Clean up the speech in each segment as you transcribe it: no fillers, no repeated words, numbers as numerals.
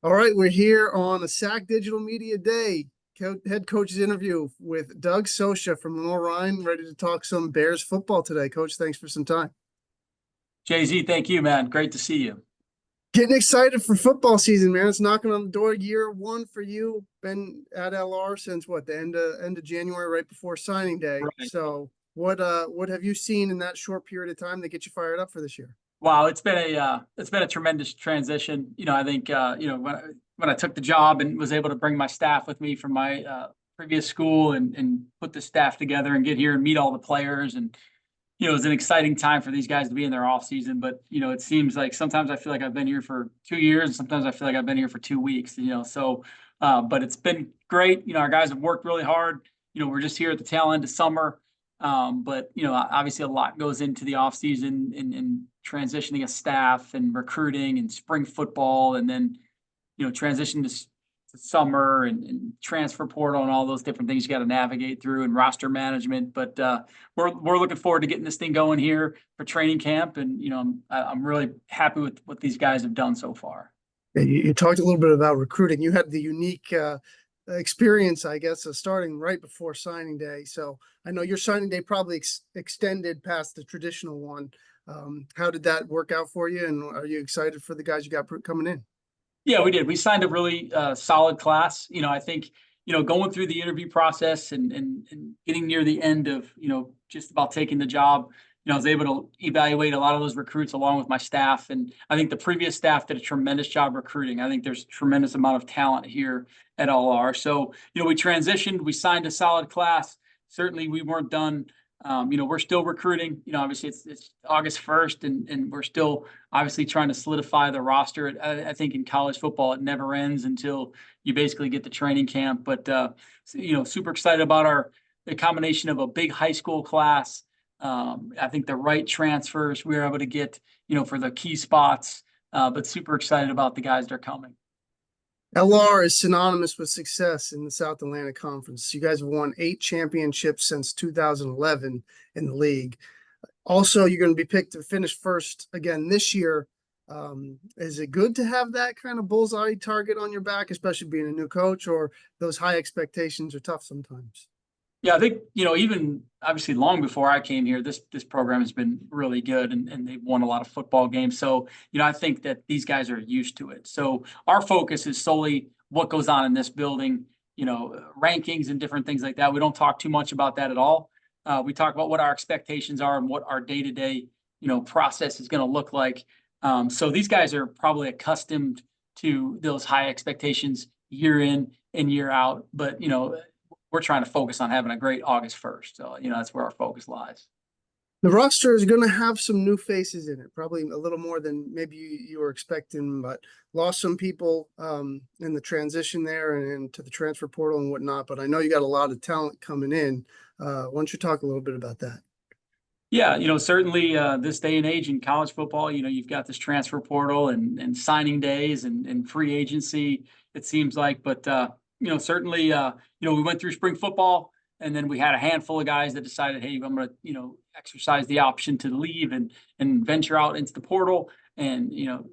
All right, we're here on a SAC Digital Media Day. Head coach's interview with Doug Socha from Lenoir-Rhyne, ready to talk some Bears football today. Coach, thanks for some time. Jay-Z, thank you, man. Great to see you. Getting excited for football season, man. It's knocking on the door. Year one for you. Been at LR since what, the end of January, right before signing day. Right. So what have you seen in that short period of time that gets you fired up for this year? Wow, it's been a tremendous transition. I think when I took the job and was able to bring my staff with me from my previous school and put the staff together and get here and meet all the players and it was an exciting time for these guys to be in their off season. But it seems like sometimes I feel like I've been here for 2 years, and sometimes I feel like I've been here for 2 weeks. So but it's been great. Our guys have worked really hard. We're just here at the tail end of summer. But obviously a lot goes into the off season and transitioning a staff and recruiting and spring football, and then transition to summer and transfer portal and all those different things you got to navigate through and roster management. But we're looking forward to getting this thing going here for training camp, and I'm really happy with what these guys have done so far. Yeah, you talked a little bit about recruiting. You had the unique experience, I guess, of starting right before signing day. So I know your signing day probably extended past the traditional one. How did that work out for you? And are you excited for the guys you got coming in? Yeah, we did. We signed a really solid class. I think going through the interview process and getting near the end of just about taking the job. I was able to evaluate a lot of those recruits along with my staff, and I think the previous staff did a tremendous job recruiting. I think there's a tremendous amount of talent here at LR. So we transitioned. We signed a solid class. Certainly, we weren't done. We're still recruiting. Obviously it's August 1st, and we're still obviously trying to solidify the roster. I think in college football, it never ends until you basically get the training camp. But super excited about the combination of a big high school class. I think the right transfers we were able to get, for the key spots. But super excited about the guys that are coming. LR is synonymous with success in the South Atlantic Conference. You guys have won 8 championships since 2011 in the league. Also, you're going to be picked to finish first again this year. Is it good to have that kind of bullseye target on your back, especially being a new coach, or those high expectations are tough sometimes? Yeah, I think, even obviously long before I came here, this program has been really good, and they've won a lot of football games. So, I think that these guys are used to it. So our focus is solely what goes on in this building, rankings and different things like that. We don't talk too much about that at all. We talk about what our expectations are and what our day-to-day, process is going to look like. So these guys are probably accustomed to those high expectations year in and year out. But, we're trying to focus on having a great August 1st. So, that's where our focus lies. The roster is going to have some new faces in it, probably a little more than maybe you were expecting, but lost some people in the transition there and to the transfer portal and whatnot. But I know you got a lot of talent coming in. Why don't you talk a little bit about that? Yeah, certainly this day and age in college football, you've got this transfer portal and signing days and free agency, it seems like. But, certainly, we went through spring football, and then we had a handful of guys that decided, hey, I'm going to, exercise the option to leave and venture out into the portal. And,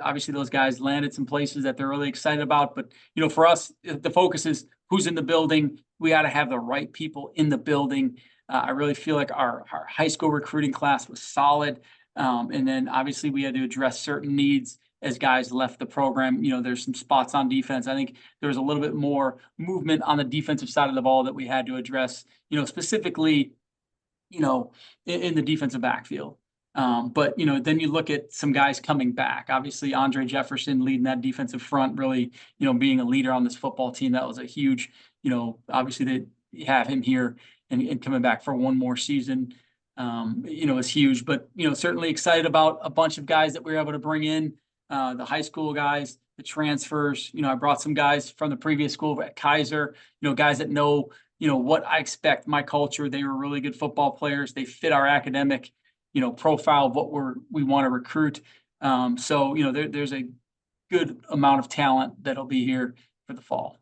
obviously those guys landed some places that they're really excited about. But, for us, the focus is who's in the building. We got to have the right people in the building. I really feel like our high school recruiting class was solid. And then obviously we had to address certain needs as guys left the program. There's some spots on defense. I think there was a little bit more movement on the defensive side of the ball that we had to address, specifically, in the defensive backfield. But, then you look at some guys coming back. Obviously, Andre Jefferson leading that defensive front, really, being a leader on this football team. That was a huge, obviously they have him here and coming back for one more season, is huge. But, certainly excited about a bunch of guys that we were able to bring in, the high school guys, the transfers. I brought some guys from the previous school at Kaiser, guys that know, what I expect, my culture. They were really good football players. They fit our academic, profile of what we want to recruit. So, there's a good amount of talent that'll be here for the fall.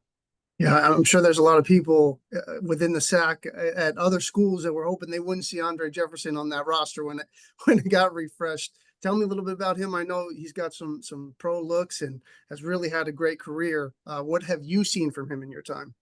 Yeah, I'm sure there's a lot of people within the SAC at other schools that were hoping they wouldn't see Andre Jefferson on that roster when it when it got refreshed Tell me a little bit about him. I know he's got some pro looks and has really had a great career. What have you seen from him in your time?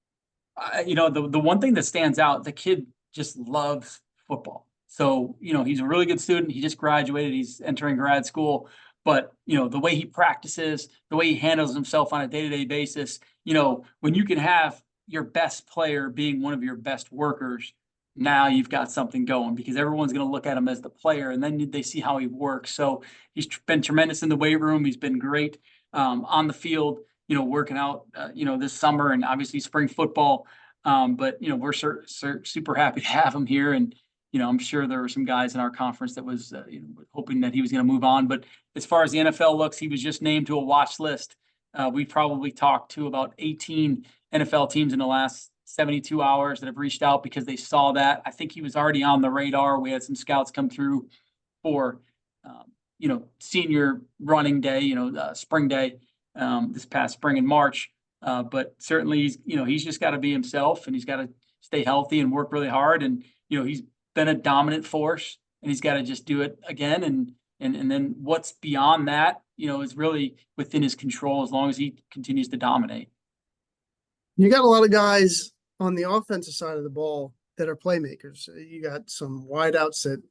The one thing that stands out, the kid just loves football. So, he's a really good student. He just graduated. He's entering grad school. But, the way he practices, the way he handles himself on a day-to-day basis, when you can have your best player being one of your best workers, now you've got something going because everyone's going to look at him as the player and then they see how he works. So he's been tremendous in the weight room. He's been great on the field, working out, this summer and obviously spring football. But we're super happy to have him here, and I'm sure there were some guys in our conference that was hoping that he was going to move on. But as far as the NFL looks, he was just named to a watch list. We probably talked to about 18 NFL teams in the last 72 hours that have reached out because they saw that. I think he was already on the radar. We had some scouts come through for senior running day, spring day, this past spring in March. But certainly he's just got to be himself and he's got to stay healthy and work really hard. And, he's been a dominant force and he's got to just do it again. And then what's beyond that, is really within his control as long as he continues to dominate. You got a lot of guys on the offensive side of the ball that are playmakers. You got some wideouts that,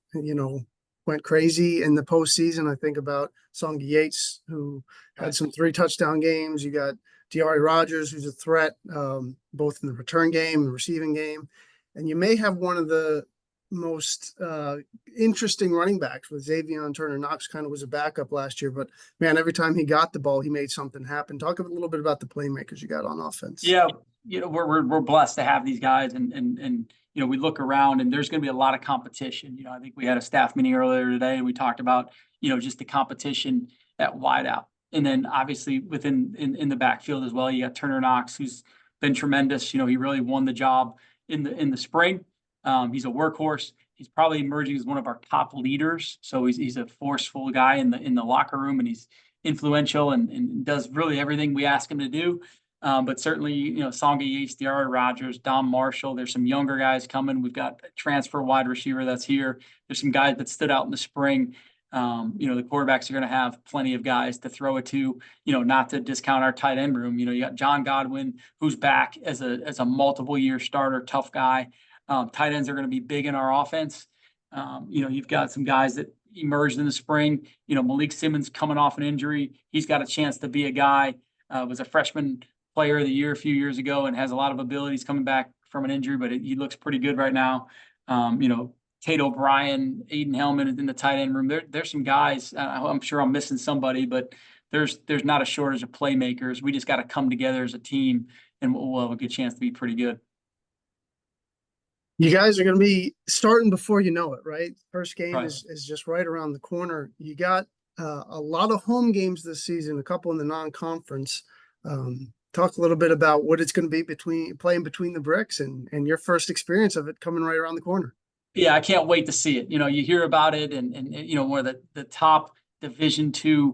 went crazy in the postseason. I think about Songa Yates, who had some 3 touchdown games. You got Diari Rogers, who's a threat, both in the return game and the receiving game. And you may have one of the most interesting running backs with Xavier Turner-Knox. Kind of was a backup last year, but man, every time he got the ball, he made something happen. Talk a little bit about the playmakers you got on offense. Yeah, we're blessed to have these guys, and we look around and there's going to be a lot of competition. I think we had a staff meeting earlier today and we talked about just the competition at wideout, and then obviously within in the backfield as well. You got Turner Knox, who's been tremendous. He really won the job in the spring. He's a workhorse. He's probably emerging as one of our top leaders. So he's a forceful guy in the locker room, and he's influential and does really everything we ask him to do. But certainly, Songa Yates, Diari Rogers, Dom Marshall. There's some younger guys coming. We've got a transfer wide receiver that's here. There's some guys that stood out in the spring. The quarterbacks are going to have plenty of guys to throw it to, not to discount our tight end room. You got John Godwin, who's back as a multiple year starter, tough guy. Tight ends are going to be big in our offense. You've got some guys that emerged in the spring. Malik Simmons coming off an injury. He's got a chance to be a guy, was a freshman player of the year a few years ago and has a lot of abilities coming back from an injury, but he looks pretty good right now. Tate O'Brien, Aiden Hellman in the tight end room. There's some guys. I'm sure I'm missing somebody, but there's not a shortage of playmakers. We just got to come together as a team, and we'll have a good chance to be pretty good. You guys are going to be starting before you know it, right? First game Right. is just right around the corner. You got a lot of home games this season, a couple in the non-conference. Talk a little bit about what it's going to be playing between the bricks and your first experience of it coming right around the corner. Yeah, I can't wait to see it. You hear about it and one of the top Division II,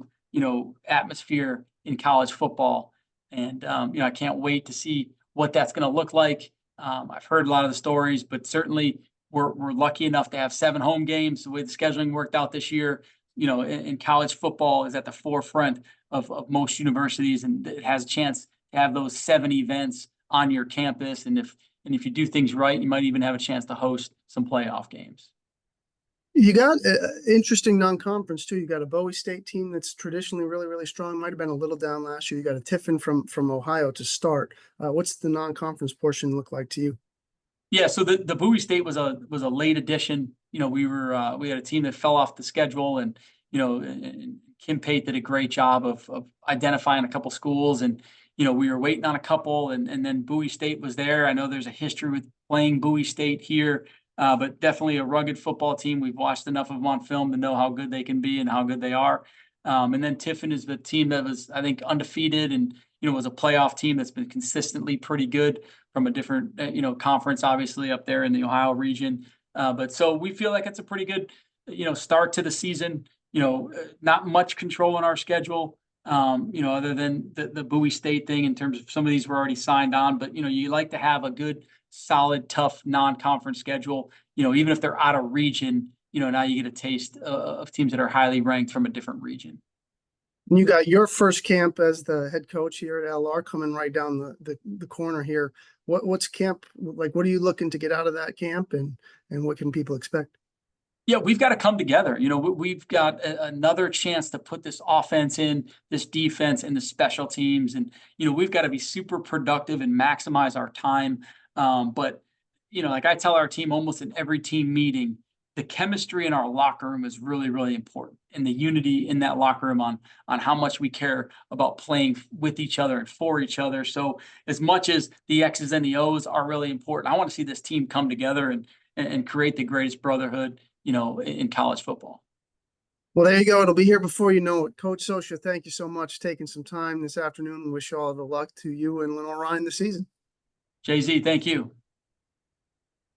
atmosphere in college football. And I can't wait to see what that's going to look like. I've heard a lot of the stories, but certainly we're lucky enough to have 7 home games. The way the scheduling worked out this year, in college football is at the forefront of most universities, and it has a chance to have those 7 events on your campus. And if you do things right, you might even have a chance to host some playoff games. You got interesting non-conference too. You got a Bowie State team that's traditionally really, really strong. Might have been a little down last year. You got a Tiffin from Ohio to start. What's the non-conference portion look like to you? Yeah, so the Bowie State was a late addition. We had a team that fell off the schedule, and and Kim Pate did a great job of identifying a couple schools, and we were waiting on a couple, and then Bowie State was there. I know there's a history with playing Bowie State here, but definitely a rugged football team. We've watched enough of them on film to know how good they can be and how good they are. And then Tiffin is the team that was, I think, undefeated and was a playoff team that's been consistently pretty good from a different conference, obviously up there in the Ohio region. But so we feel like it's a pretty good start to the season. Not much control on our schedule. Other than the Bowie State thing in terms of some of these were already signed on, but you like to have a good, solid, tough non-conference schedule. Even if they're out of region, now you get a taste of teams that are highly ranked from a different region. And you got your first camp as the head coach here at LR coming right down the corner here. What's camp like? What are you looking to get out of that camp, and what can people expect? Yeah, we've got to come together. We've got another chance to put this offense in, this defense, and the special teams, and we've got to be super productive and maximize our time. But like I tell our team almost in every team meeting, the chemistry in our locker room is really, really important, and the unity in that locker room on how much we care about playing with each other and for each other. So as much as the X's and the O's are really important, I want to see this team come together and create the greatest brotherhood in college football. Well, there you go. It'll be here before you know it. Coach Socha, thank you so much for taking some time this afternoon. Wish all the luck to you and Lenoir-Rhyne this season. Jay-Z, thank you.